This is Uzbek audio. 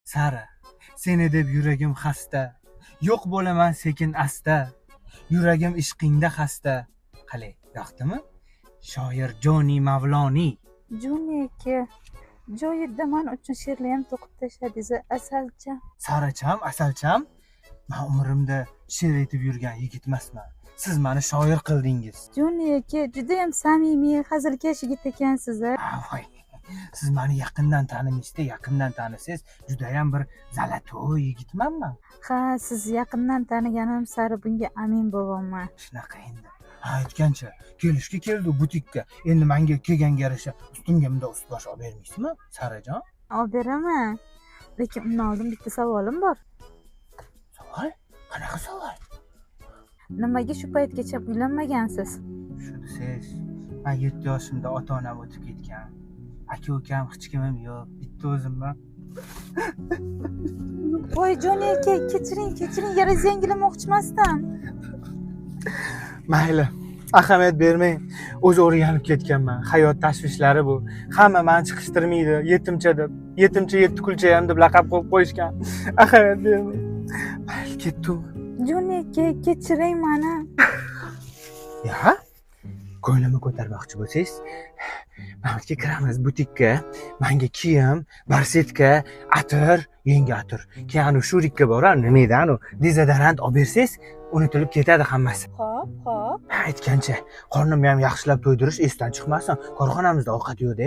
Sara, seni deb yuragim xasta. Yo'q bo'laman sekin asta. Yuragim ishqingda xasta. Qalay, yoqdimi? Shoir Joni Mavloniy. Juni aka, joyida men uchun she'rni ham to'qib tashladingiz, asalcham. Saracham, asalcham. Men umrimda she'r aytib yurgan yigit emasman. Siz meni shoir qildingiz. Juni aka, juda ham samimiy, hazilkash yigit ekansiz. Voy. Siz meni yaqindan tanimaysiz, yaqindan tanisangiz, juda ham bir zalatoy yigitmanman. Ha, siz yaqindan taniganim sari bunga amin bo'laman. Shunaqa endi. Aytgancha, kelishga keldi butikka. Endi menga kelganga yarasha ustimga bunday ust bosh olib bermaysizmi, Sarajon? Olib beraman. Lekin undan oldin bitta savolim bor. Savol? Qanaqa savol? Nimaga shu paytgacha uylanmagansiz? Shu desiz, men 7 yoshimda ota-onam o'tib ketgan. Aka-ukam hech kimim yo'q, bitta o'zimman. Voy Joni aka, kechiring, yara yangilamoqchi emasdim. Mayli, ahamiyat bermang. O'zi o'rganib ketganman. Hayot tashvishlari bu. Hamma meni chiqishtirmaydi, yetimcha deb. Yetimcha yetti kulcha ham deb laqab qo'yib qo'yishgan. Ahamiyat bermang. Mayli, ketdim. Joni aka, kechiring meni. Ya? Ko'nglimni ko'tarmoqchi bo'lsangiz, Mamutga kiramiz butikka. Menga kiyim, barsetka, atir, yangi atir. Keyin shurikka bor-a, nimadan u dezodorant olib bersangiz, unutilib ketadi hammasi. Xo'p. Aytgancha, qornimni ham yaxshilab to'ydirish esdan chiqmasin. Korxonamizda ovqat yo'q-da.